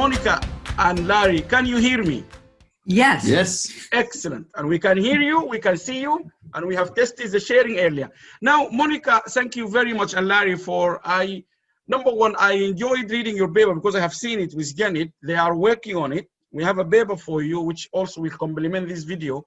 Monika and Larry, can you hear me? Yes. Yes. Excellent. And we can hear you, we can see you, and we have tested the sharing earlier. Now, Monika, thank you very much, and Larry, number one, I enjoyed reading your paper because I have seen it with Janet. They are working on it. We have a paper for you, which also will complement this video.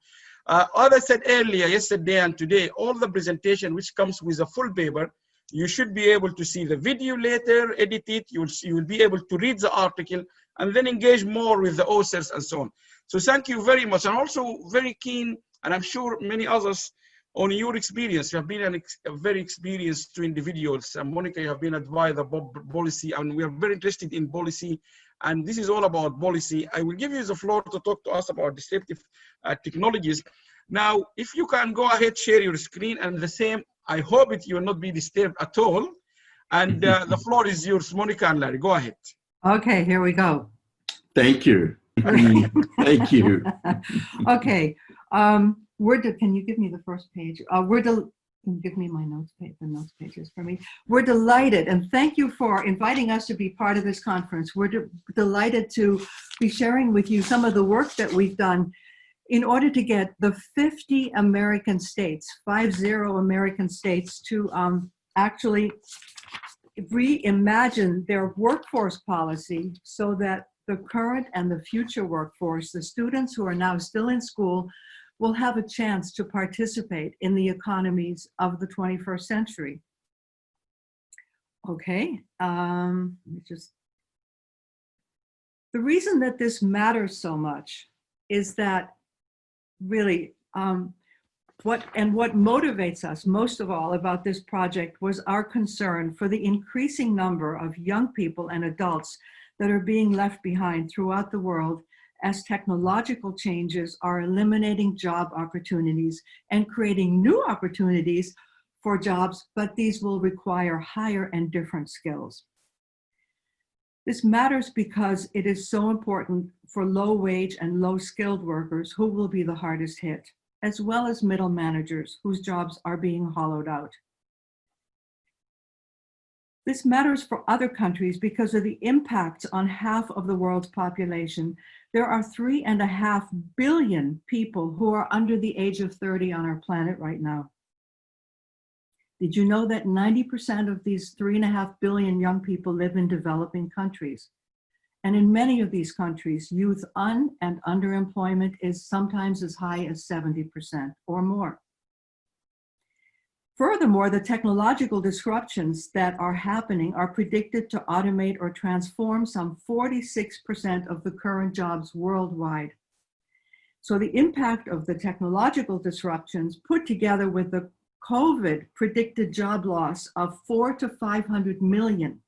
As I said earlier, yesterday and today, all the presentation which comes with a full paper, you should be able to see the video later, edit it, you will be able to read the article, and then engage more with the authors and so on. So thank you very much. I'm also very keen, and I'm sure many others, on your experience. You have been a very experienced two individuals. And Monika, you have been advised about policy, and we are very interested in policy. And this is all about policy. I will give you the floor to talk to us about disruptive technologies. Now, if you can go ahead, share your screen, and the same, I hope you will not be disturbed at all. And the floor is yours, Monika and Larry. Go ahead. Okay, here we go. Thank you. Thank you. Okay. Can you give me the first page? Can you give me my notes page, the notes pages for me? We're delighted, and thank you for inviting us to be part of this conference. We're delighted to be sharing with you some of the work that we've done in order to get the 50 American states, 50 American states, to actually reimagine their workforce policy so that the current and the future workforce, the students who are now still in school, will have a chance to participate in the economies of the 21st century. Okay, the reason that this matters so much is that really what motivates us most of all about this project was our concern for the increasing number of young people and adults that are being left behind throughout the world as technological changes are eliminating job opportunities and creating new opportunities for jobs, but these will require higher and different skills. This matters because it is so important for low-wage and low-skilled workers who will be the hardest hit, as well as middle managers whose jobs are being hollowed out. This matters for other countries because of the impact on half of the world's population. There are 3.5 billion people who are under the age of 30 on our planet right now. Did you know that 90% of these 3.5 billion young people live in developing countries? And in many of these countries, youth and underemployment is sometimes as high as 70% or more. Furthermore, the technological disruptions that are happening are predicted to automate or transform some 46% of the current jobs worldwide. So the impact of the technological disruptions put together with the COVID predicted job loss of 400 to 500 million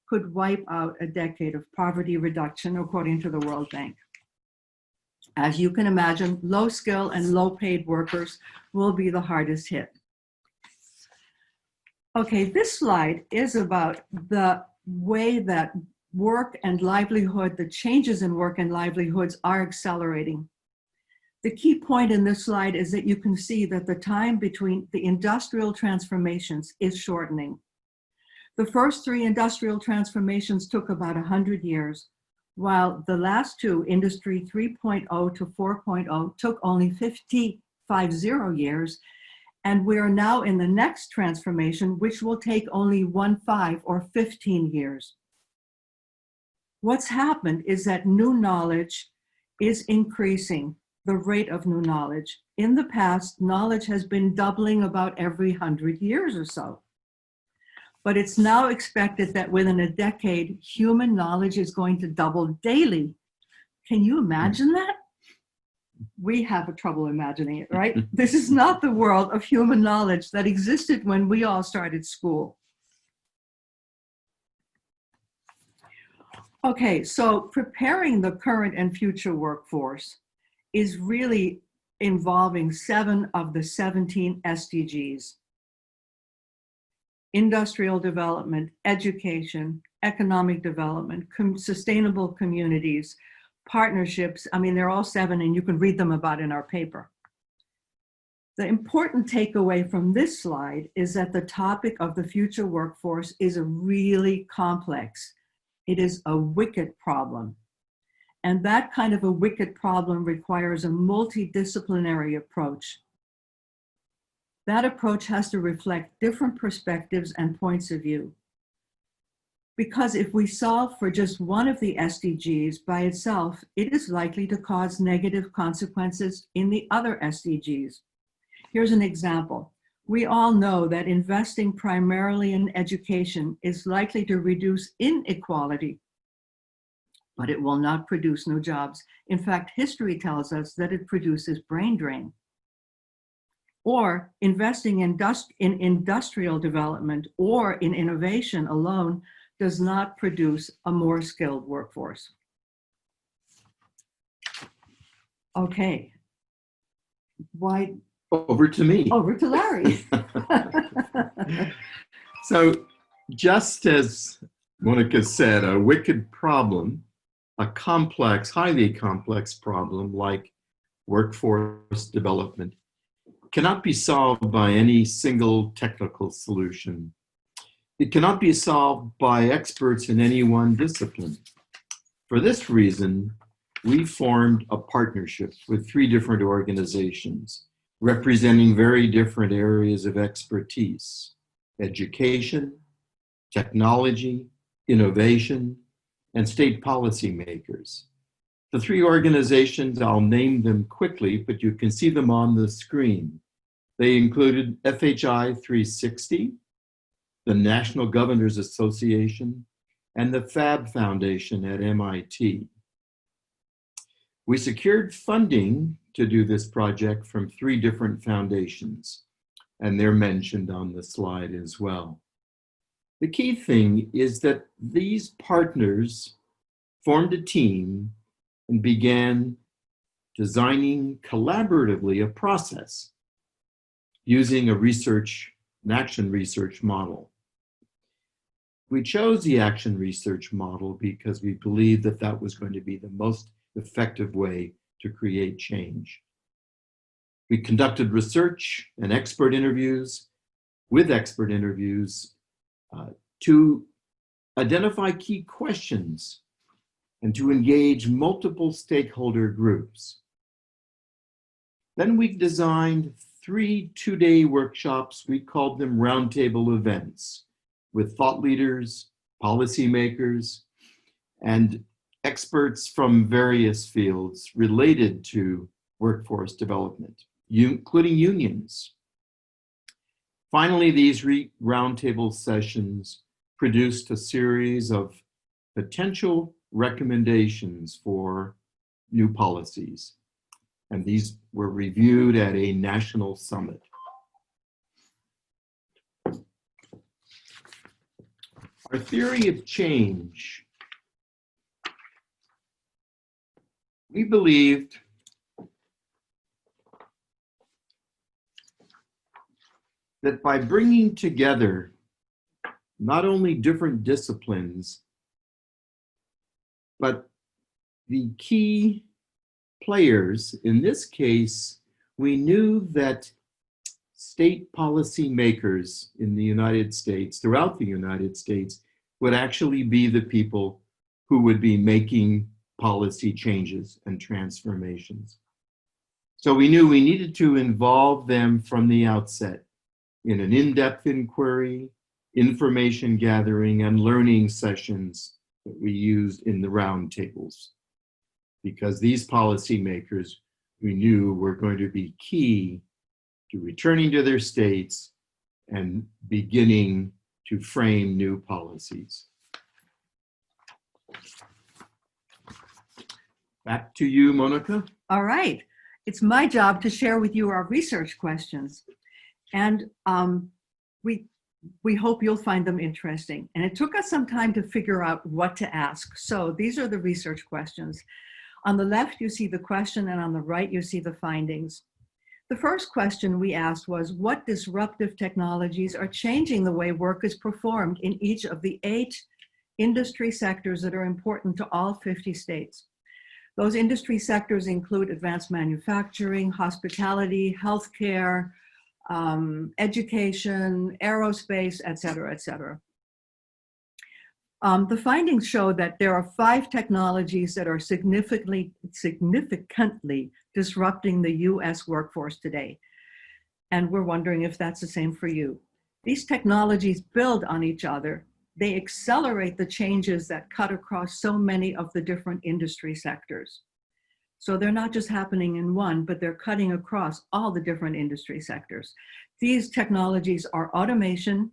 could wipe out a decade of poverty reduction, according to the World Bank. As you can imagine, low skill and low paid workers will be the hardest hit. Okay, this slide is about the way that work and livelihood, the changes in work and livelihoods are accelerating. The key point in this slide is that you can see that the time between the industrial transformations is shortening. The first 3 industrial transformations took about 100 years, while the last 2, Industry 3.0 to 4.0, took only 50 years. And we are now in the next transformation, which will take only 15 or 15 years. What's happened is that new knowledge is increasing, the rate of new knowledge. In the past, knowledge has been doubling about every 100 years or so. But it's now expected that within a decade, human knowledge is going to double daily. Can you imagine that? We have trouble imagining it, right? This is not the world of human knowledge that existed when we all started school. Okay, so preparing the current and future workforce is really involving 7 of the 17 SDGs. Industrial development, education, economic development, sustainable communities, partnerships. I mean, they're all 7 and you can read them about in our paper. The important takeaway from this slide is that the topic of the future workforce is really complex. It is a wicked problem. And that kind of a wicked problem requires a multidisciplinary approach. That approach has to reflect different perspectives and points of view. Because if we solve for just one of the SDGs by itself, it is likely to cause negative consequences in the other SDGs. Here's an example. We all know that investing primarily in education is likely to reduce inequality, but it will not produce new jobs. In fact, history tells us that it produces brain drain. Or investing in industrial development or in innovation alone does not produce a more skilled workforce. Okay. Why? Over to me. Over to Larry. So just as Monika said, a wicked problem, a complex, highly complex problem like workforce development cannot be solved by any single technical solution. It cannot be solved by experts in any one discipline. For this reason, we formed a partnership with 3 different organizations representing very different areas of expertise: education, technology, innovation, and state policymakers. The 3 organizations, I'll name them quickly, but you can see them on the screen. They included FHI 360, the National Governors Association, and the Fab Foundation at MIT. We secured funding to do this project from 3 different foundations, and they're mentioned on the slide as well. The key thing is that these partners formed a team and began designing collaboratively a process using an action research model. We chose the action research model because we believed that that was going to be the most effective way to create change. We conducted research and expert interviews to identify key questions and to engage multiple stakeholder groups. Then we designed 3 2-day workshops. We called them roundtable events with thought leaders, policymakers, and experts from various fields related to workforce development, including unions. Finally, these roundtable sessions produced a series of potential recommendations for new policies, and these were reviewed at a national summit. Our theory of change. We believed that by bringing together not only different disciplines, but the key players, in this case, we knew that state policy makers in the United States, throughout the United States, would actually be the people who would be making policy changes and transformations. So we knew we needed to involve them from the outset in an in-depth inquiry, information gathering, and learning sessions that we used in the roundtables, because these policymakers we knew were going to be key to returning to their states and beginning to frame new policies. Back to you, Monika. All right. It's my job to share with you our research questions. And we hope you'll find them interesting. And it took us some time to figure out what to ask. So these are the research questions. On the left, you see the question, and on the right, you see the findings. The first question we asked was, what disruptive technologies are changing the way work is performed in each of the 8 industry sectors that are important to all 50 states? Those industry sectors include advanced manufacturing, hospitality, healthcare, education, aerospace, et cetera, et cetera. The findings show that there are 5 technologies that are significantly disrupting the US workforce today. And we're wondering if that's the same for you. These technologies build on each other. They accelerate the changes that cut across so many of the different industry sectors. So they're not just happening in one, but they're cutting across all the different industry sectors. These technologies are automation,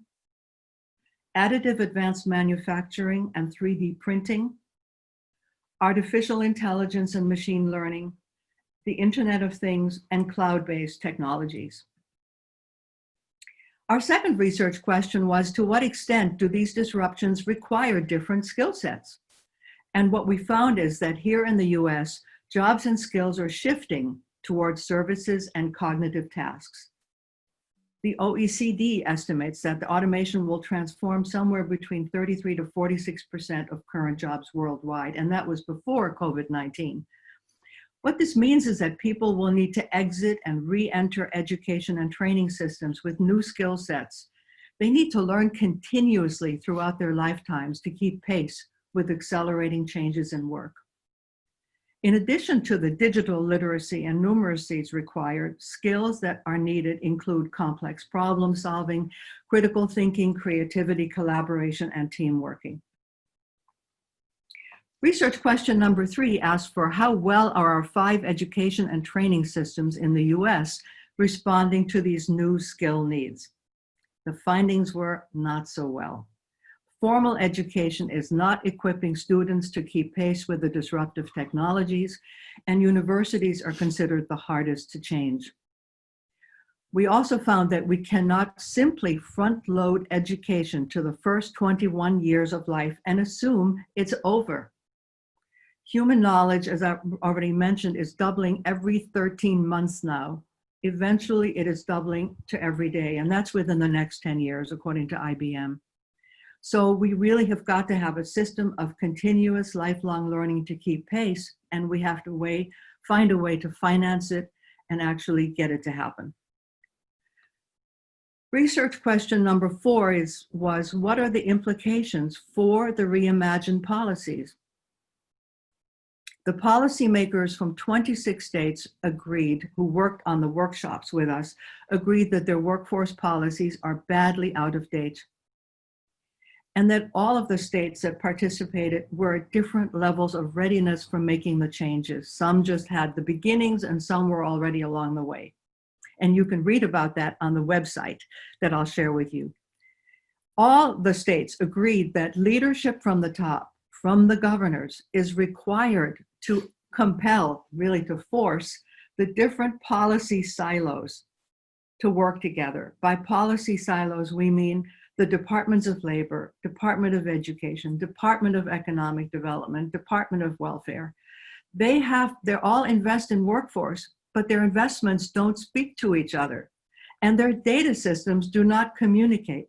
additive advanced manufacturing and 3D printing, artificial intelligence and machine learning, the Internet of Things, and cloud-based technologies. Our second research question was, to what extent do these disruptions require different skill sets? And what we found is that here in the US, jobs and skills are shifting towards services and cognitive tasks. The OECD estimates that the automation will transform somewhere between 33 to 46% of current jobs worldwide, and that was before COVID-19. What this means is that people will need to exit and re-enter education and training systems with new skill sets. They need to learn continuously throughout their lifetimes to keep pace with accelerating changes in work. In addition to the digital literacy and numeracies required, skills that are needed include complex problem solving, critical thinking, creativity, collaboration, and team working. Research question number 3 asks for how well are our 5 education and training systems in the US responding to these new skill needs? The findings were not so well. Formal education is not equipping students to keep pace with the disruptive technologies, and universities are considered the hardest to change. We also found that we cannot simply front load education to the first 21 years of life and assume it's over. Human knowledge, as I already mentioned, is doubling every 13 months now. Eventually, it is doubling to every day, and that's within the next 10 years, according to IBM. So we really have got to have a system of continuous lifelong learning to keep pace, and we have to find a way to finance it and actually get it to happen. Research question number 4 was, what are the implications for the reimagined policies? The policymakers from 26 states agreed, who worked on the workshops with us, agreed that their workforce policies are badly out of date, and that all of the states that participated were at different levels of readiness for making the changes. Some just had the beginnings and some were already along the way. And you can read about that on the website that I'll share with you. All the states agreed that leadership from the top, from the governors, is required to compel, really to force, the different policy silos to work together. By policy silos, we mean the Departments of Labor, Department of Education, Department of Economic Development, Department of Welfare. They're all invest in workforce, but their investments don't speak to each other, and their data systems do not communicate.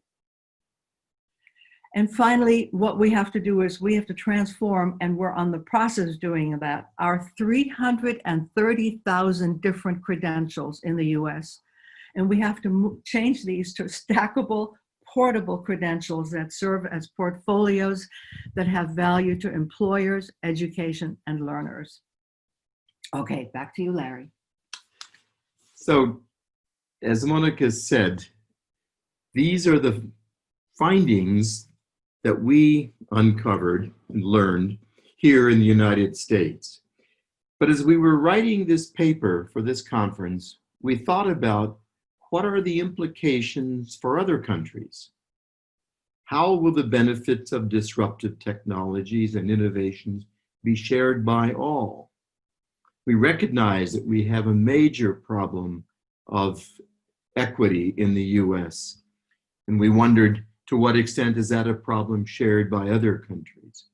And finally, what we have to do is we have to transform, and we're on the process of doing that, our 330,000 different credentials in the US. And we have to change these to stackable, portable credentials that serve as portfolios that have value to employers, education, and learners. Okay, back to you, Larry. So, as Monika said, these are the findings that we uncovered and learned here in the United States. But as we were writing this paper for this conference, we thought about what are the implications for other countries? How will the benefits of disruptive technologies and innovations be shared by all? We recognize that we have a major problem of equity in the US, and we wondered, to what extent is that a problem shared by other countries?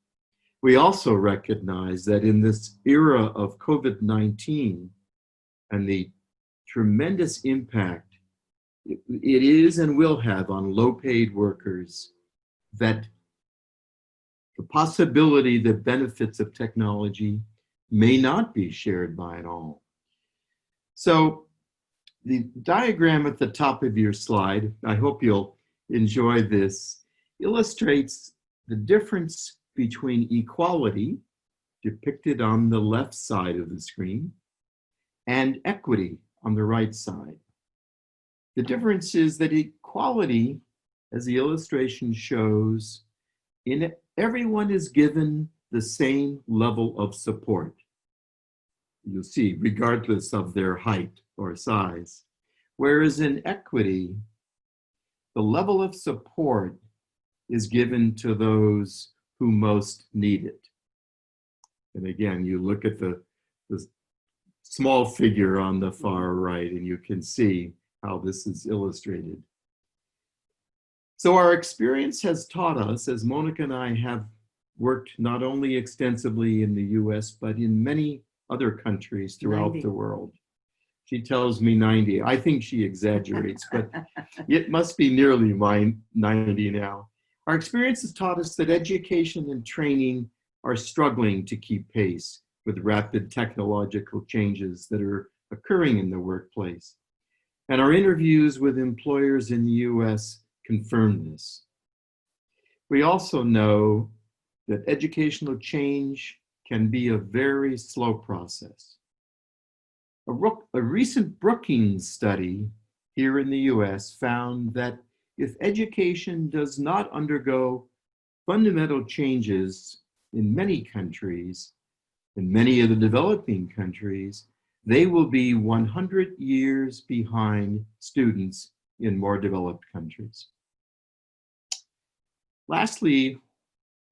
We also recognize that in this era of COVID-19 and the tremendous impact it is and will have on low-paid workers, that the possibility that benefits of technology may not be shared by it all. So the diagram at the top of your slide, I hope you'll enjoy this, illustrates the difference between equality, depicted on the left side of the screen, and equity on the right side. The difference is that equality, as the illustration shows, everyone is given the same level of support. You'll see, regardless of their height or size. Whereas in equity, the level of support is given to those who most need it. And again, you look at the small figure on the far right, and you can see how this is illustrated. So our experience has taught us, as Monika and I have worked not only extensively in the US, but in many other countries throughout 90. the world. She tells me 90. I think she exaggerates, but it must be nearly 90 now. Our experience has taught us that education and training are struggling to keep pace with rapid technological changes that are occurring in the workplace. And our interviews with employers in the US confirm this. We also know that educational change can be a very slow process. A recent Brookings study here in the US found that if education does not undergo fundamental changes in many countries, in many of the developing countries, they will be 100 years behind students in more developed countries. Lastly,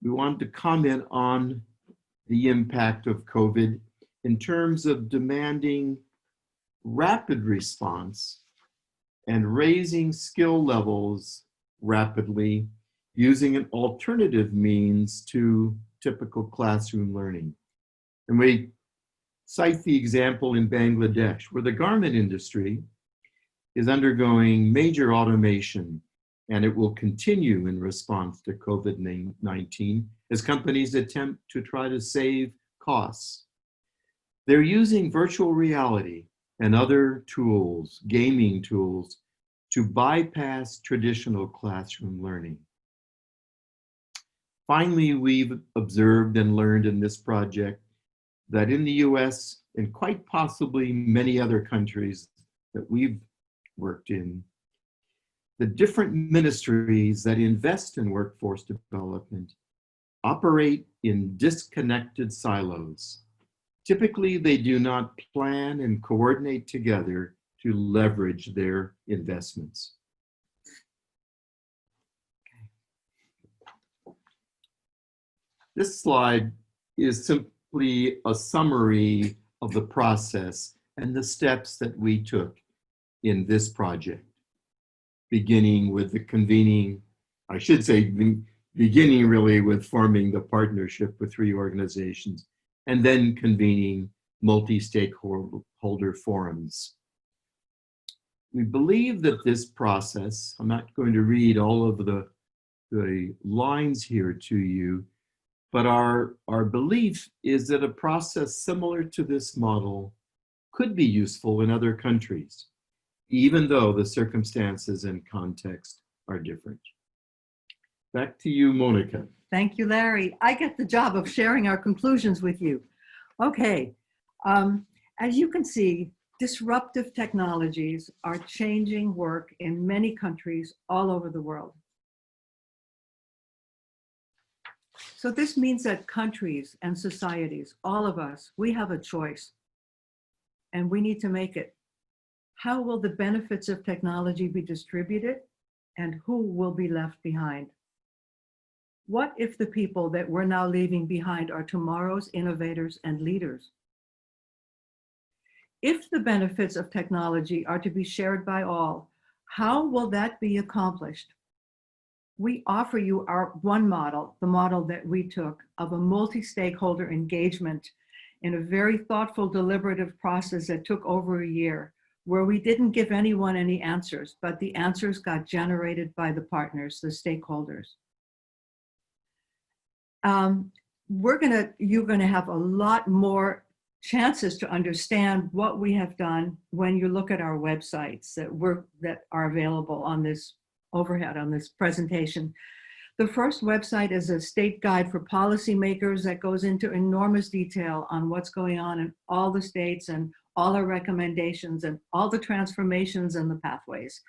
we wanted to comment on the impact of COVID in terms of demanding rapid response and raising skill levels rapidly using an alternative means to typical classroom learning. And we cite the example in Bangladesh, where the garment industry is undergoing major automation, and it will continue in response to COVID-19 as companies attempt to try to save costs. They're using virtual reality and other tools, gaming tools, to bypass traditional classroom learning. Finally, we've observed and learned in this project that in the US and quite possibly many other countries that we've worked in, the different ministries that invest in workforce development operate in disconnected silos. Typically, they do not plan and coordinate together to leverage their investments. This slide is simply a summary of the process and the steps that we took in this project, beginning with the convening, I should say, beginning really with forming the partnership with 3 organizations, and then convening multi-stakeholder forums. We believe that this process, I'm not going to read all of the lines here to you, but our belief is that a process similar to this model could be useful in other countries, even though the circumstances and context are different. Back to you, Monika. Thank you, Larry. I get the job of sharing our conclusions with you. Okay, as you can see, disruptive technologies are changing work in many countries all over the world. So this means that countries and societies, all of us, we have a choice, and we need to make it. How will the benefits of technology be distributed, and who will be left behind? What if the people that we're now leaving behind are tomorrow's innovators and leaders? If the benefits of technology are to be shared by all, how will that be accomplished? We offer you our one model, the model that we took of a multi-stakeholder engagement in a very thoughtful, deliberative process that took over a year, where we didn't give anyone any answers, but the answers got generated by the partners, the stakeholders. You're gonna have a lot more chances to understand what we have done when you look at our websites that are available on this overhead on this presentation. The first website is a state guide for policymakers that goes into enormous detail on what's going on in all the states and all our recommendations and all the transformations and the pathways.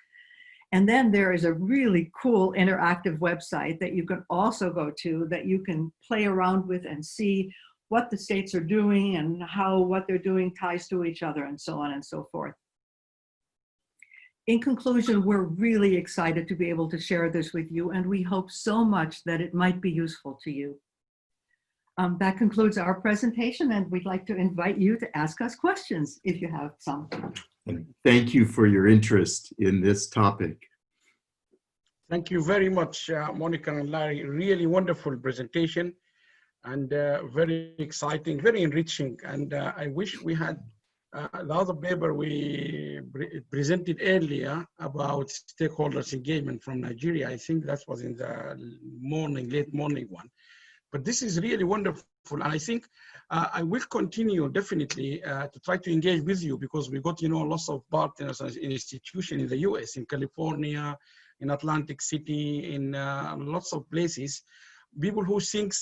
And then there is a really cool interactive website that you can also go to that you can play around with and see what the states are doing and how what they're doing ties to each other and so on and so forth. In conclusion, we're really excited to be able to share this with you, and we hope so much that it might be useful to you. That concludes our presentation, and we'd like to invite you to ask us questions if you have some. And thank you for your interest in this topic. Thank you very much, Monika and Larry. Really wonderful presentation and very exciting, very enriching. And I wish we had the other paper we presented earlier about stakeholders engagement from Nigeria. I think that was in the morning, late morning one. But this is really wonderful. And I think I will continue definitely to try to engage with you, because we got, lots of partners and institutions in the US, in California, in Atlantic City, in lots of places, people who think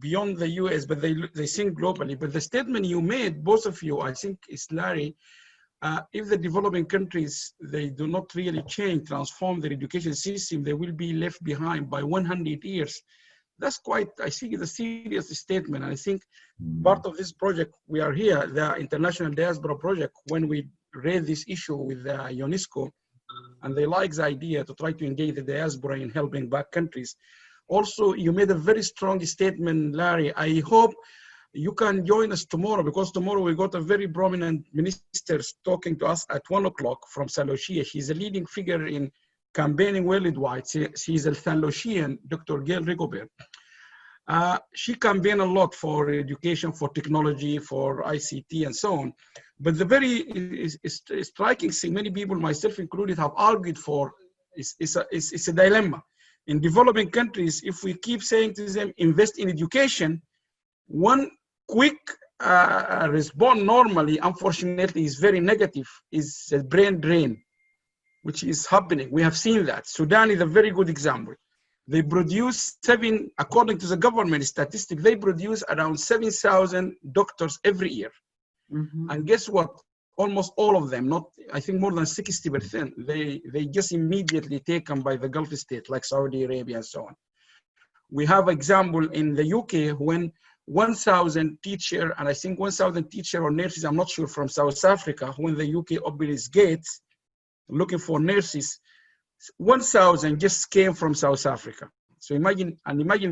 beyond the US, but they think globally. But the statement you made, both of you, I think is Larry, if the developing countries, they do not really change, transform their education system, they will be left behind by 100 years. That's quite, I think, it's a serious statement. And I think part of this project, we are here, the International Diaspora Project, when we raised this issue with UNESCO, and they like the idea to try to engage the diaspora in helping back countries. Also, you made a very strong statement, Larry. I hope you can join us tomorrow, because tomorrow we got a very prominent minister talking to us at 1 o'clock from St. Lucia. She's a leading figure in campaigning worldwide. She's a St. Lucian, Dr. Gail Rigobert. She campaigned a lot for education, for technology, for ICT, and so on. But the very striking thing, many people, myself included, have argued for, is a dilemma. In developing countries, if we keep saying to them, invest in education, one quick response normally, unfortunately, is very negative, is a brain drain, which is happening. We have seen that. Sudan is a very good example. They produce according to the government statistic, they produce around 7,000 doctors every year. Mm-hmm. And guess what? Almost all of them, I think more than 60%, they just immediately taken by the Gulf state, like Saudi Arabia and so on. We have example in the UK when 1,000 teacher, and I think 1,000 teacher or nurses, I'm not sure, from South Africa, when the UK opened its gates looking for nurses, 1,000 just came from South Africa. So imagine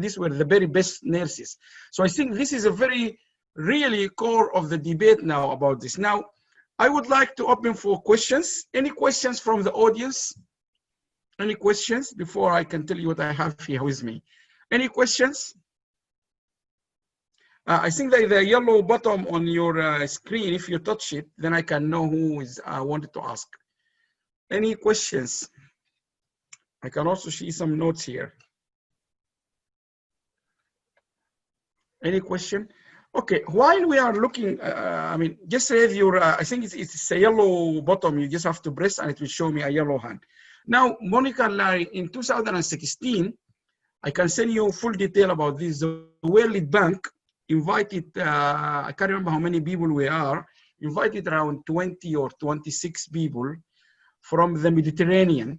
these were the very best nurses. So I think this is a very really core of the debate now about this. Now, I would like to open for questions. Any questions from the audience? Any questions before I can tell you what I have here with me? Any questions? I think that the yellow button on your screen, if you touch it, then I can know who is wanted to ask. Any questions? I can also see some notes here. Any question? Okay, while we are looking, just raise your, I think it's a yellow button, you just have to press and it will show me a yellow hand. Now, Monika and Larry, in 2016, I can send you full detail about this. The World Bank invited, I can't remember how many people we are, invited around 20 or 26 people from the Mediterranean.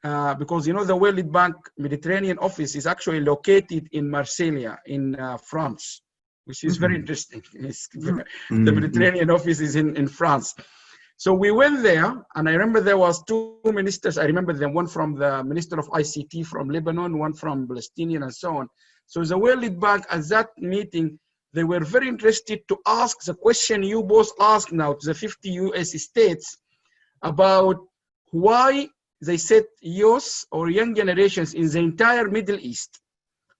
Because the World Bank Mediterranean office is actually located in Marseille, in France, which is very interesting. The Mediterranean office is in France. So we went there, and I remember there was two ministers. I remember them, one from the Minister of ICT from Lebanon, one from Palestinian, and so on. So the World Bank, at that meeting, they were very interested to ask the question you both asked now to the 50 US states about why they said youth or young generations in the entire Middle East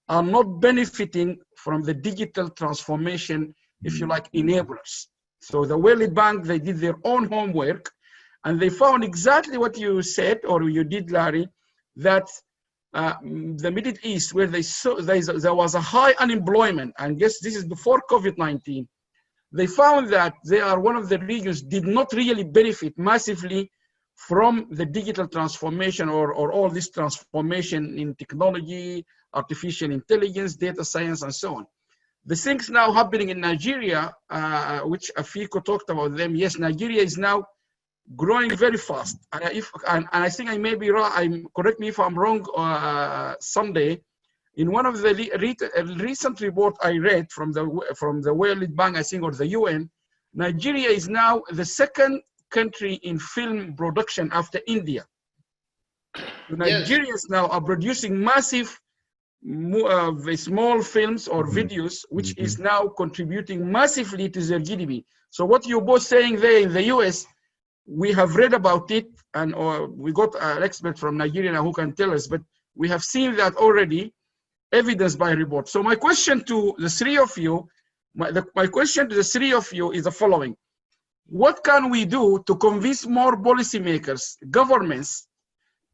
are not benefiting from the digital transformation, if you like, enablers. So the World Bank, they did their own homework, and they found exactly what you said, or you did, Larry, that the Middle East, where they saw there was a high unemployment, and guess this is before COVID-19, they found that they are one of the regions did not really benefit massively from the digital transformation or all this transformation in technology, artificial intelligence, data science, and so on. The things now happening in Nigeria, which Afiko talked about them, yes, Nigeria is now growing very fast. And I think I may be wrong, correct me if I'm wrong, someday. In one of the recent report I read from the World Bank, I think, or the UN, Nigeria is now the second country in film production after India. Nigerians now are producing massive small films or videos, which is now contributing massively to their GDP. So what you're both saying there in the US, we have read about it, and we got an expert from Nigeria who can tell us, but we have seen that already, evidenced by report. So my question to the three of you, my question to the three of you is the following. What can we do to convince more policymakers, governments,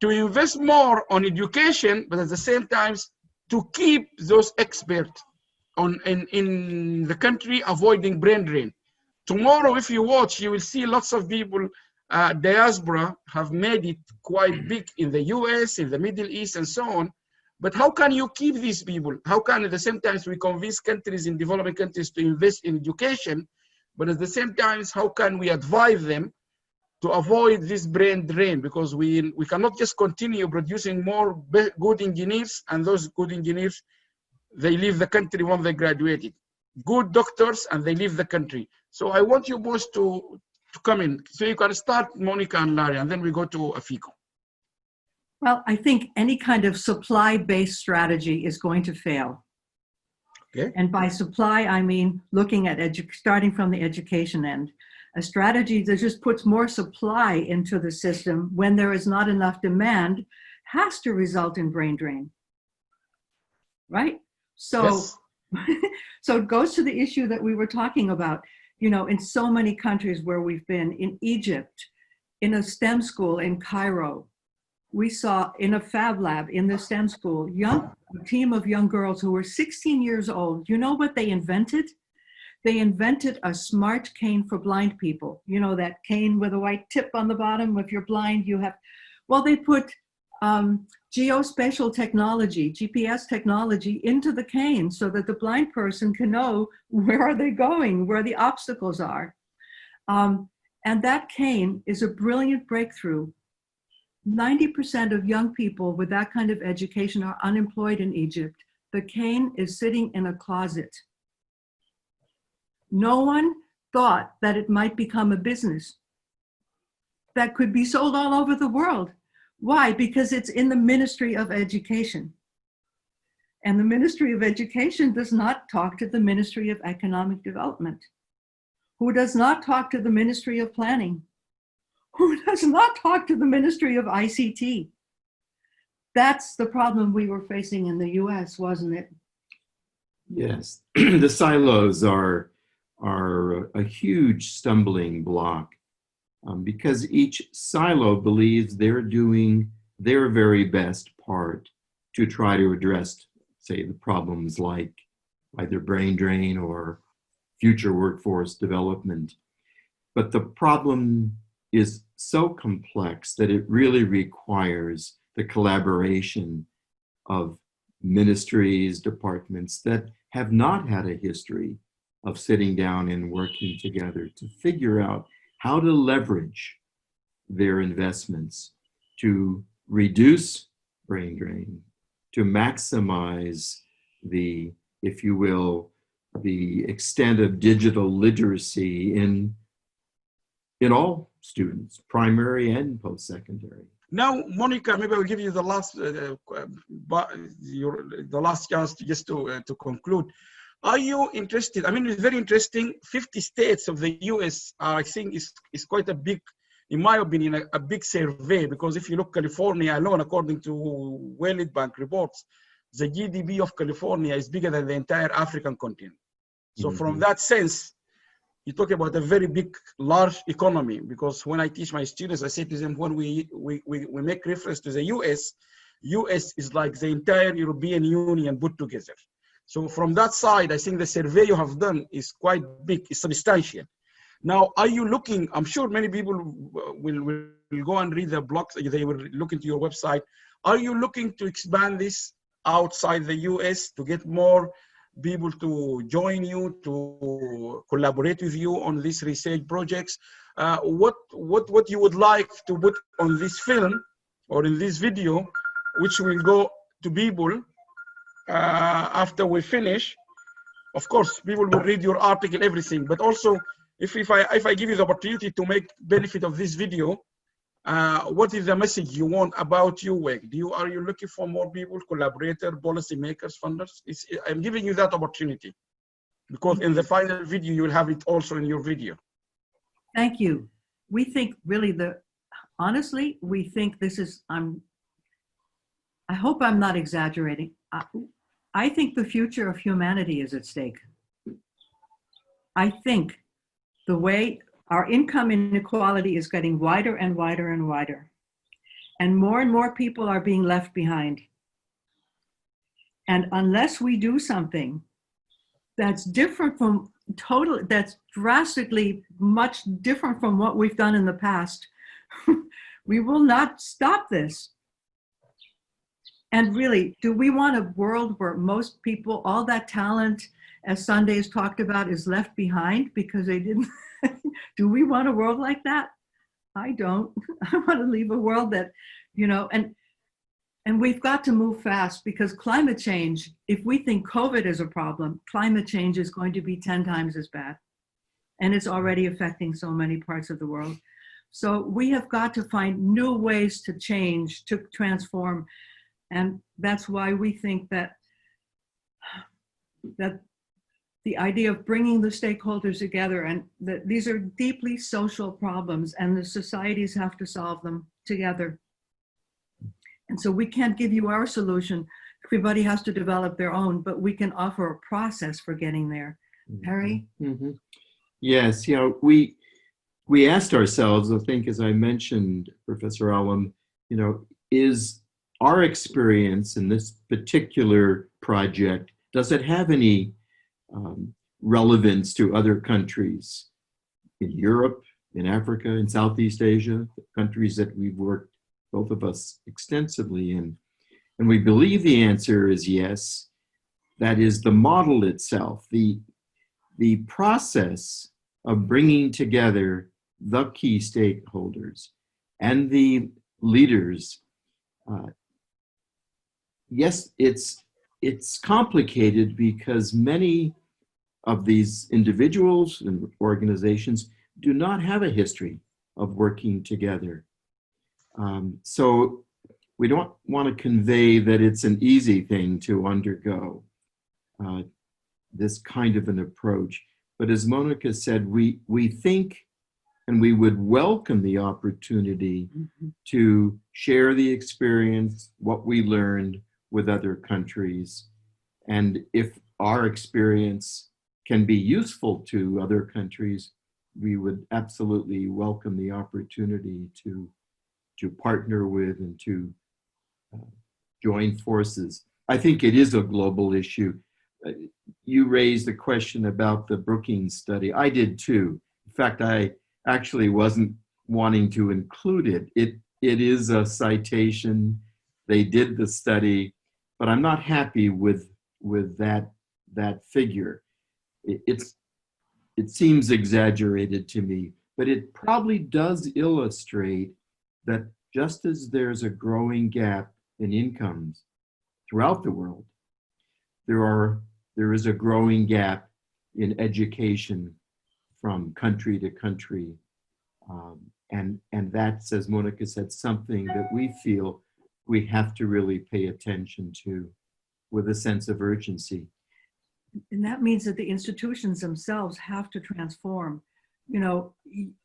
to invest more on education, but at the same time, to keep those experts in the country avoiding brain drain? Tomorrow, if you watch, you will see lots of people, diaspora, have made it quite big in the US, in the Middle East, and so on. But how can you keep these people? How can at the same time we convince countries in developing countries to invest in education, but at the same time, how can we advise them to avoid this brain drain? Because we cannot just continue producing more good engineers, and those good engineers, they leave the country when they graduated. Good doctors, and they leave the country. So I want you both to come in. So you can start, Monika and Larry, and then we go to Afiko. Well, I think any kind of supply-based strategy is going to fail. Okay. And by supply, I mean looking at starting from the education end. A strategy that just puts more supply into the system when there is not enough demand has to result in brain drain, right? So, yes. So it goes to the issue that we were talking about, you know, in so many countries where we've been, in Egypt, in a STEM school in Cairo, we saw in a Fab lab in the STEM school, a team of young girls who were 16 years old. You know what they invented? They invented a smart cane for blind people. You know, that cane with a white tip on the bottom. If you're blind, you have, well, they put geospatial technology, GPS technology into the cane so that the blind person can know where are they going, where the obstacles are. And that cane is a brilliant breakthrough. 90% of young people with that kind of education are unemployed in Egypt. The cane is sitting in a closet. No one thought that it might become a business that could be sold all over the world. Why? Because it's in the Ministry of Education. And the Ministry of Education does not talk to the Ministry of Economic Development, who does not talk to the Ministry of Planning, who does not talk to the Ministry of ICT. That's the problem we were facing in the US, wasn't it? Yes, the silos are a huge stumbling block because each silo believes they're doing their very best part to try to address, say, the problems like either brain drain or future workforce development. But the problem is so complex that it really requires the collaboration of ministries, departments that have not had a history of sitting down and working together to figure out how to leverage their investments to reduce brain drain, to maximize the, if you will, the extent of digital literacy in all students, primary and post-secondary. Now, Monika, maybe I'll give you the last chance to conclude. Are you interested? I mean, it's very interesting. 50 states of the US, I think, is quite a big, in my opinion, a big survey, because if you look California alone, according to World Bank reports, the GDP of California is bigger than the entire African continent. So from that sense, you talk about a very big, large economy, because when I teach my students, I say to them, when we make reference to the US is like the entire European Union put together. So from that side, I think the survey you have done is quite big, it's substantial. Now, are you looking, I'm sure many people will go and read the blogs, they will look into your website. Are you looking to expand this outside the US to get more people to join you, to collaborate with you on these research projects? What you would like to put on this film or in this video, which will go to people after we finish? Of course, people will read your article, everything, but also if I give you the opportunity to make benefit of this video, what is the message you want about your work? Are you looking for more people, collaborators, policymakers, funders? I'm giving you that opportunity because in the final video, you will have it also in your video. Thank you. We think really honestly, we think this is, I hope I'm not exaggerating. I think the future of humanity is at stake. I think the way our income inequality is getting wider and wider and wider, and more people are being left behind. And unless we do something that's different from that's drastically much different from what we've done in the past, we will not stop this. And really, do we want a world where most people, all that talent, as Sunday's talked about, is left behind because they didn't? Do we want a world like that? I don't. I want to leave a world that, and we've got to move fast because climate change, if we think COVID is a problem, climate change is going to be 10 times as bad. And it's already affecting so many parts of the world. So we have got to find new ways to change, to transform. And that's why we think that the idea of bringing the stakeholders together, and that these are deeply social problems and the societies have to solve them together. And so we can't give you our solution. Everybody has to develop their own, but we can offer a process for getting there. Harry? Mm-hmm. Yes, we asked ourselves, I think, as I mentioned, Professor Alam, is our experience in this particular project, does it have any relevance to other countries in Europe, in Africa, in Southeast Asia, countries that we've worked, both of us, extensively in? And we believe the answer is yes. That is the model itself, the process of bringing together the key stakeholders and the leaders. Yes, it's complicated because many of these individuals and organizations do not have a history of working together. So we don't want to convey that it's an easy thing to undergo this kind of an approach. But as Monika said, we think and we would welcome the opportunity to share the experience, what we learned with other countries. And if our experience can be useful to other countries, we would absolutely welcome the opportunity to partner with and to join forces. I think it is a global issue. You raised the question about the Brookings study. I did too. In fact, I actually wasn't wanting to include it. It is a citation. They did the study, but I'm not happy with that figure. It seems exaggerated to me, but it probably does illustrate that just as there's a growing gap in incomes throughout the world, there is a growing gap in education from country to country. And that's, as Monika said, something that we feel we have to really pay attention to with a sense of urgency. And that means that the institutions themselves have to transform.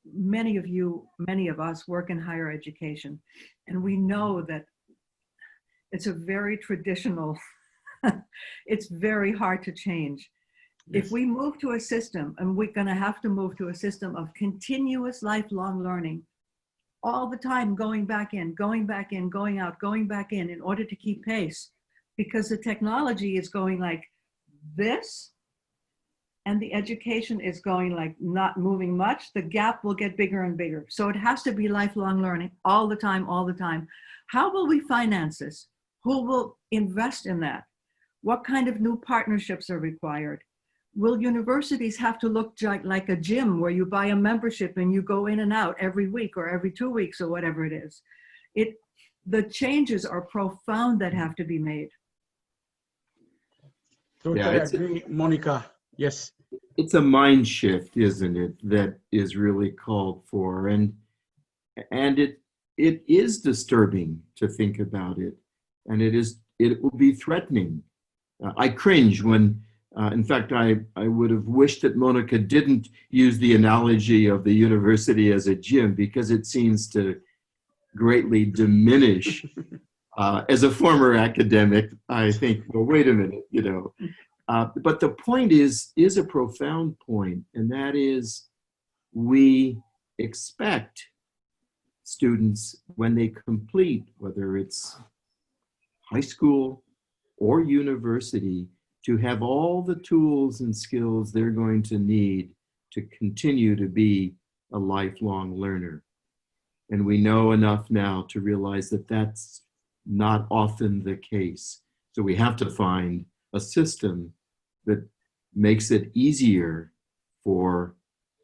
Many of us work in higher education, and we know that it's a very traditional, it's very hard to change. Yes. If we move to a system, and we're going to have to move to a system of continuous lifelong learning, all the time going back in, going out, going back in order to keep pace, because the technology is going like this, and the education is going like not moving much, the gap will get bigger and bigger. So it has to be lifelong learning all the time, all the time. How will we finance this? Who will invest in that? What kind of new partnerships are required? Will universities have to look like a gym where you buy a membership and you go in and out every week or every 2 weeks or whatever it is? The changes are profound that have to be made. Totally agree, Monika. Yes. It's a mind shift, isn't it, that is really called for. And it is disturbing to think about it. And it will be threatening. I cringe when, in fact, I would have wished that Monika didn't use the analogy of the university as a gym, because it seems to greatly diminish. As a former academic, I think, well, wait a minute, you know. But the point is a profound point, and that is we expect students, when they complete, whether it's high school or university, to have all the tools and skills they're going to need to continue to be a lifelong learner. And we know enough now to realize that that's not often the case. So we have to find a system that makes it easier for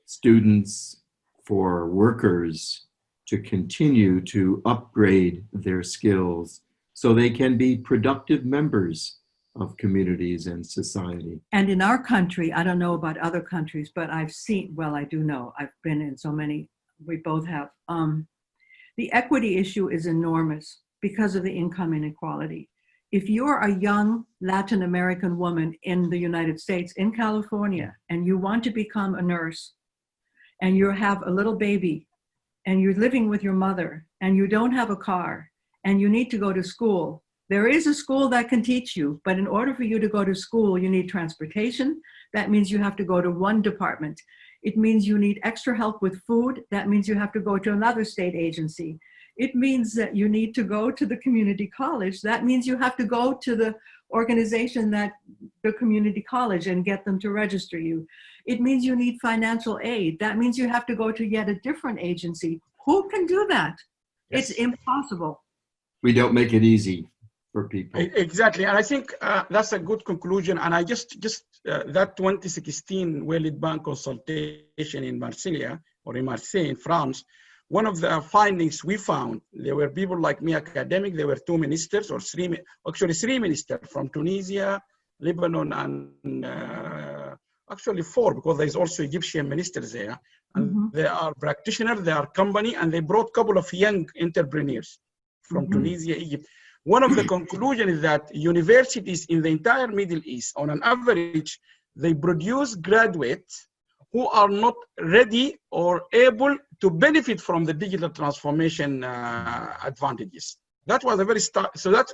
students, for workers to continue to upgrade their skills so they can be productive members of communities and society. And in our country, I don't know about other countries, but I've seen, well, I do know, I've been in so many, we both have. The equity issue is enormous because of the income inequality. If you're a young Latin American woman in the United States, in California, and you want to become a nurse, and you have a little baby, and you're living with your mother, and you don't have a car, and you need to go to school, there is a school that can teach you, but in order for you to go to school, you need transportation. That means you have to go to one department. It means you need extra help with food. That means you have to go to another state agency. It means that you need to go to the community college. That means you have to go to the organization that the community college and get them to register you. It means you need financial aid. That means you have to go to yet a different agency. Who can do that? Yes. It's impossible. We don't make it easy for people. Exactly, and I think that's a good conclusion. And I just that 2016 World Bank consultation in Marseille, or in Marseille, in France, one of the findings we found, there were people like me, academic, there were 2 ministers, or actually 3 ministers from Tunisia, Lebanon, and actually 4, because there's also Egyptian ministers there. And they are practitioners, they are company, and they brought a couple of young entrepreneurs from Tunisia, Egypt. One of the conclusions is that universities in the entire Middle East, on an average, they produce graduates who are not ready or able to benefit from the digital transformation advantages. That was a very so that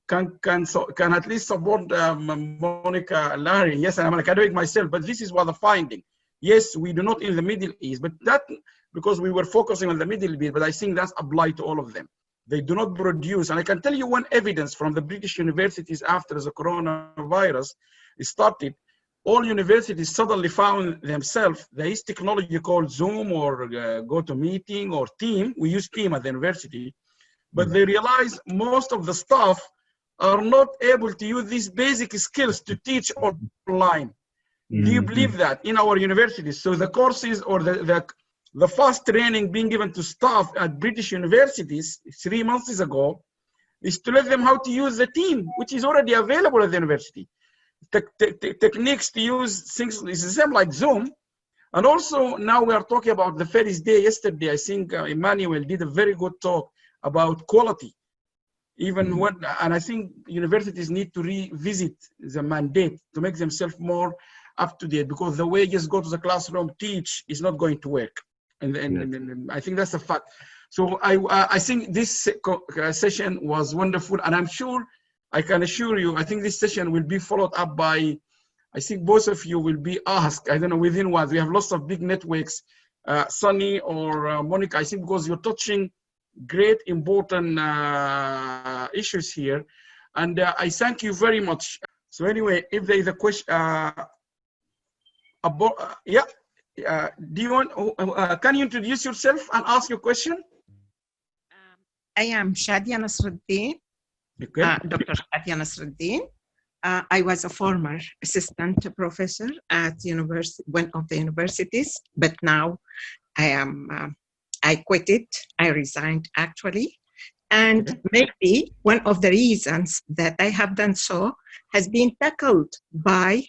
can at least support Monika, Larry. Yes, I'm an academic myself, but this is what the finding. Yes, we do not in the Middle East, but that because we were focusing on the Middle East, but I think that's applied to all of them. They do not produce, and I can tell you one evidence from the British universities after the coronavirus started. All universities suddenly found themselves, there is technology called Zoom or GoToMeeting or Team. We use Team at the university, but they realize most of the staff are not able to use these basic skills to teach online. Do you believe that in our universities? So the courses or the fast training being given to staff at British universities 3 months ago is to let them how to use the Team, which is already available at the university. Techniques to use things is the same like Zoom. And also now we are talking about the first day yesterday. I think Emmanuel did a very good talk about quality. Even when, and I think universities need to revisit the mandate to make themselves more up to date, because the way just go to the classroom, teach is not going to work. And I think that's a fact. So I think this session was wonderful, and I'm sure, I can assure you, I think this session will be followed up by, I think both of you will be asked, I don't know, within what, we have lots of big networks, Sunny or Monika, I think because you're touching great important issues here. And I thank you very much. So anyway, if there is a question, Yeah. Do you want? Can you introduce yourself and ask your question? I am Shadia Nasruddin, Okay. Dr. Shadia Nasruddin. I was a former assistant professor at one of the universities, but now I quit it. I resigned actually. And maybe one of the reasons that I have done so has been tackled by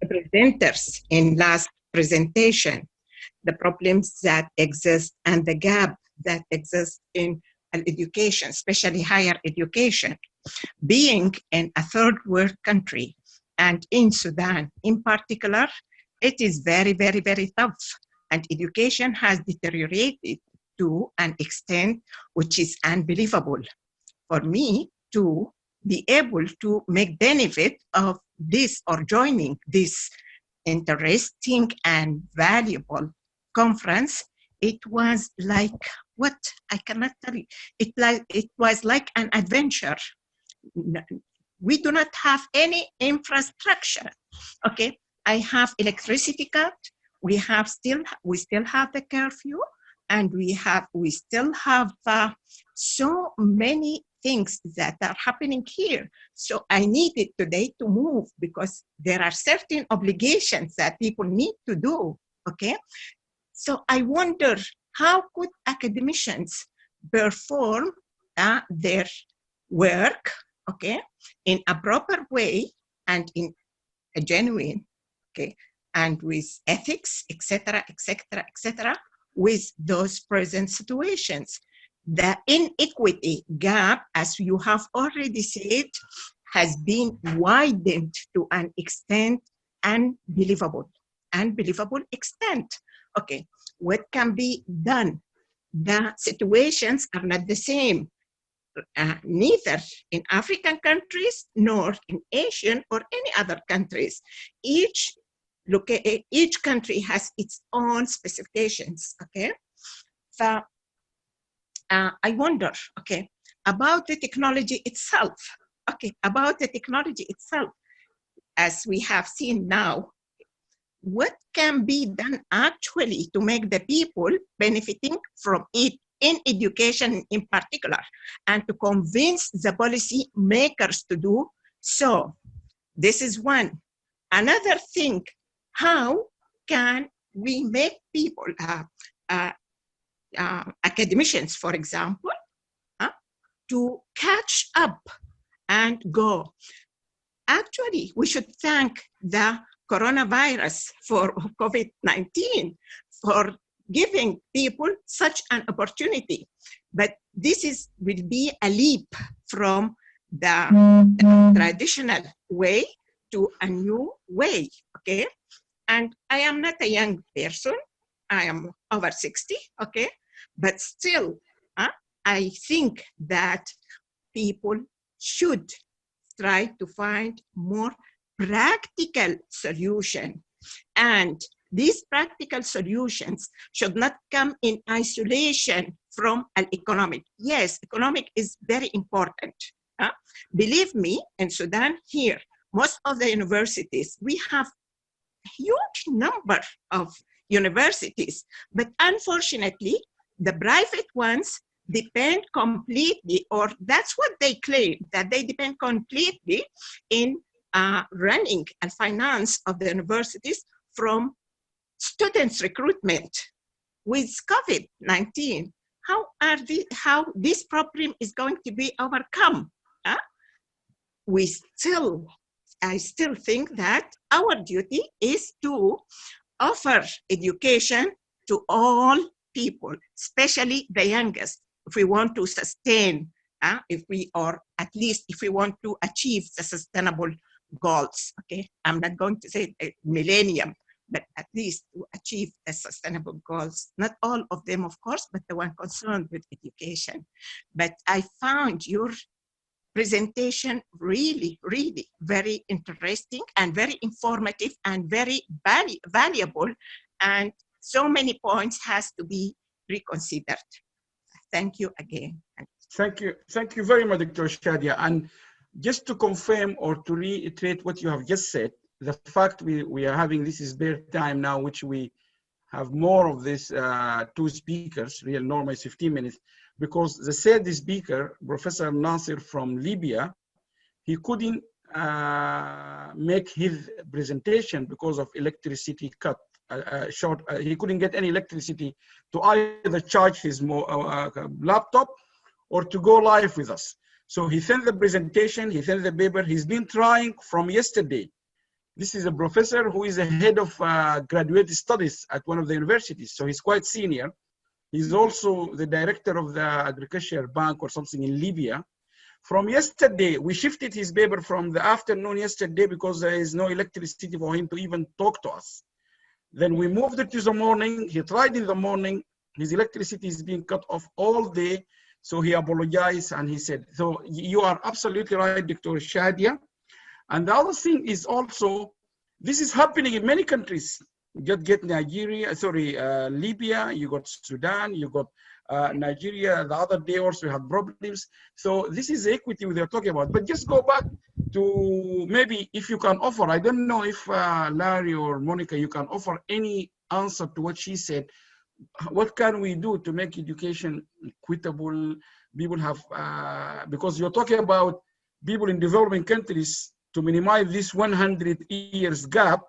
presenters in last presentation, the problems that exist and the gap that exists in education, especially higher education. Being in a third world country and in Sudan in particular, it is very, very, very tough. And education has deteriorated to an extent which is unbelievable. For me to be able to make benefit of this or joining this interesting and valuable conference, it was like, what I cannot tell you. It was like an adventure. We do not have any infrastructure. Okay, I have electricity cut. We still have the curfew, and we still have so many things that are happening here. So I needed today to move because there are certain obligations that people need to do. Okay, so I wonder, how could academicians perform their work, okay, in a proper way and in a genuine, okay, and with ethics, etc., etc., etc., with those present situations. The inequity gap, as you have already said, has been widened to an extent unbelievable extent. Okay, what can be done? The situations are not the same, neither in African countries nor in Asian or any other countries. Each country has its own specifications. Okay, so I wonder, okay, about the technology itself. Okay, about the technology itself, as we have seen now, what can be done actually to make the people benefiting from it in education in particular, and to convince the policy makers to do so? This is one. Another thing, how can we make people, academicians, for example, to catch up and go? Actually, we should thank the coronavirus for COVID-19 for giving people such an opportunity. But this will be a leap from the traditional way to a new way, okay? And I am not a young person. I am over 60, okay? But still, I think that people should try to find more practical solution. And these practical solutions should not come in isolation from an economic. Yes, economic is very important. Believe me, in Sudan here, most of the universities, we have a huge number of universities, but unfortunately, the private ones depend completely, or that's what they claim, that they depend completely in running and finance of the universities from students' recruitment. With COVID-19, how this problem is going to be overcome? I still think that our duty is to offer education to all people, especially the youngest, if we want to sustain, if we want to achieve the sustainable goals. Okay, I'm not going to say a millennium, but at least to achieve the sustainable goals. Not all of them, of course, but the one concerned with education. But I found your presentation really, really very interesting and very informative and very valuable. And so many points has to be reconsidered. Thank you again. Thank you very much, Dr. Shadia. And just to confirm or to reiterate what you have just said, the fact we are having this spare time now, which we have more of this two speakers, real normal is 15 minutes, because the third speaker, Professor Nasser from Libya, he couldn't make his presentation because of electricity cut. He couldn't get any electricity to either charge his laptop or to go live with us. So he sent the presentation, he sent the paper. He's been trying from yesterday. This is a professor who is a head of graduate studies at one of the universities. So he's quite senior. He's also the director of the agriculture bank or something in Libya. From yesterday, we shifted his paper from the afternoon yesterday because there is no electricity for him to even talk to us. Then we moved it to the morning. He tried in the morning. His electricity is being cut off all day. So he apologized and he said, so you are absolutely right, Dr. Shadia. And the other thing is also, this is happening in many countries. You get Nigeria, sorry, Libya, you got Sudan, you got Nigeria. The other day also we had problems. So this is equity we are talking about. But just go back to maybe if you can offer, I don't know if Larry or Monika, you can offer any answer to what she said. What can we do to make education equitable? People have, because you're talking about people in developing countries to minimize this 100 years gap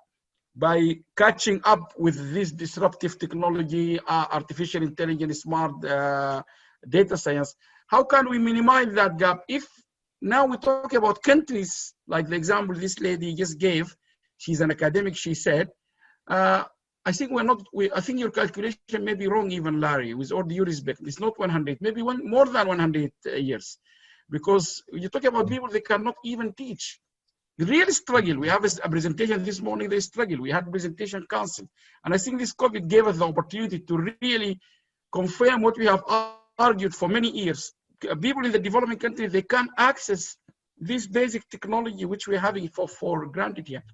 by catching up with this disruptive technology, artificial intelligence, smart data science. How can we minimize that gap if now we talk about countries like the example this lady just gave? She's an academic, she said. I think I think your calculation may be wrong even, Larry, with all due respect. It's not 100, maybe more than 100 years. Because you're talking about people they cannot even teach. Really struggle. We have a presentation this morning, they struggle. We had presentation council. And I think this COVID gave us the opportunity to really confirm what we have argued for many years. People in the developing countries, they can't access this basic technology which we're having for granted here.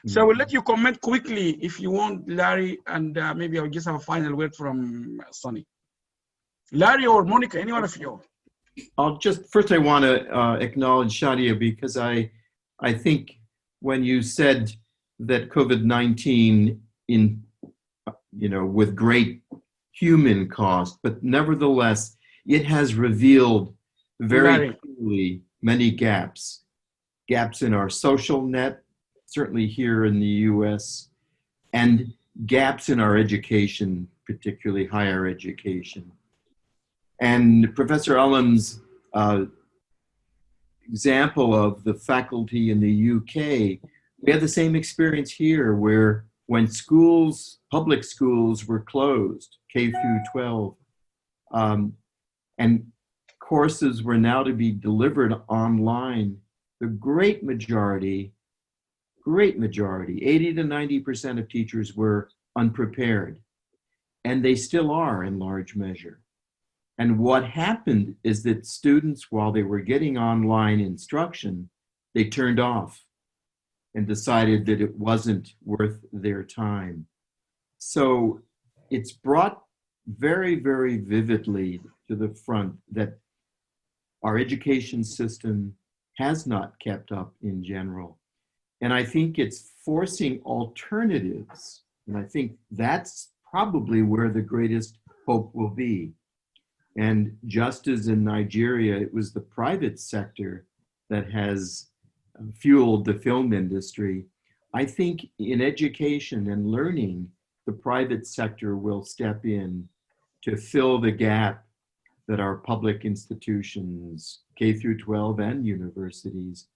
So I will let you comment quickly if you want, Larry, and maybe I'll just have a final word from Sonny. Larry or Monika, any one of you. First I want to acknowledge Shadia, because I think when you said that COVID-19 with great human cost, but nevertheless, it has revealed very clearly many gaps in our social net, certainly here in the US, and gaps in our education, particularly higher education. And Professor Alam's example of the faculty in the UK, we had the same experience here where when public schools were closed, K through 12, and courses were now to be delivered online, the great majority, 80 to 90% of teachers were unprepared, and they still are in large measure. And what happened is that students, while they were getting online instruction, they turned off and decided that it wasn't worth their time. So it's brought very, very vividly to the front that our education system has not kept up in general. And I think it's forcing alternatives. And I think that's probably where the greatest hope will be. And just as in Nigeria, it was the private sector that has fueled the film industry, I think in education and learning, the private sector will step in to fill the gap that our public institutions, K through 12 and universities,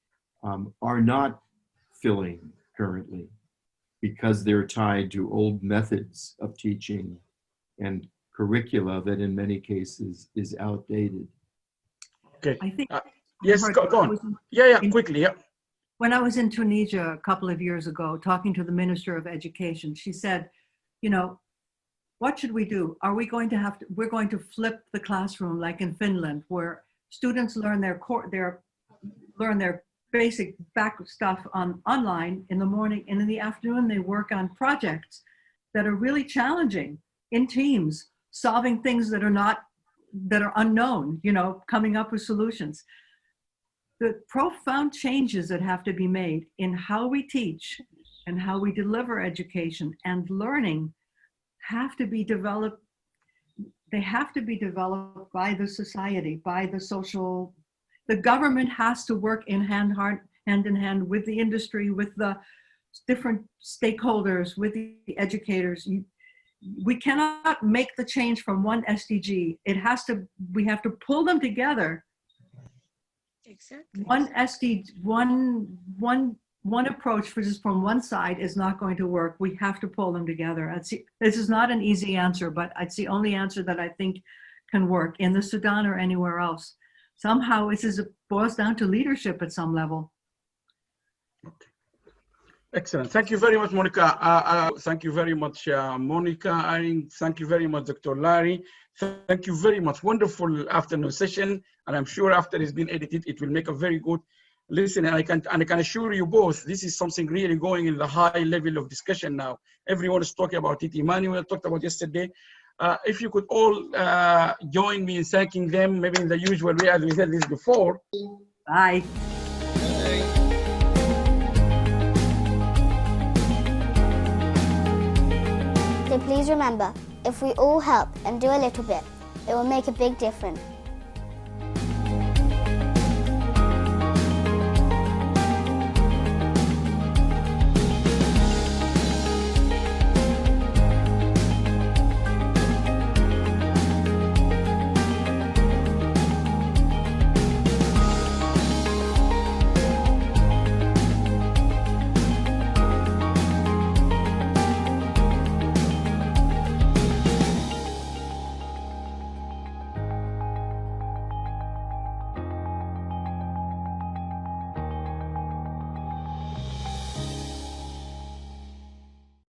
are not filling currently, because they're tied to old methods of teaching and curricula that in many cases is outdated. Okay. I think yes, go on. Quickly. When I was in Tunisia a couple of years ago, talking to the Minister of Education, she said, what should we do? Are we going to we're going to flip the classroom like in Finland, where students learn their basic back stuff online in the morning, and in the afternoon they work on projects that are really challenging in teams, solving things that are unknown, coming up with solutions. the profound changes that have to be made in how we teach and how we deliver education and learning have to be developed. They have to be developed by the society, by the social. The government has to work hand in hand with the industry, with the different stakeholders, with the educators. We cannot make the change from one SDG. We have to pull them together. Exactly. One approach from one side is not going to work. We have to pull them together. This is not an easy answer, but it's the only answer that I think can work in the Sudan or anywhere else. Somehow it boils down to leadership at some level. Excellent. Thank you very much, Monika. Thank you very much, Monika. Aring. Thank you very much, Dr. Larry. Thank you very much. Wonderful afternoon session. And I'm sure after it's been edited, it will make a very good listen. And I can assure you both, this is something really going in the high level of discussion now. Everyone is talking about it. Emmanuel talked about yesterday. If you could all join me in thanking them, maybe in the usual way as we said this before. Bye. So please remember, if we all help and do a little bit, it will make a big difference.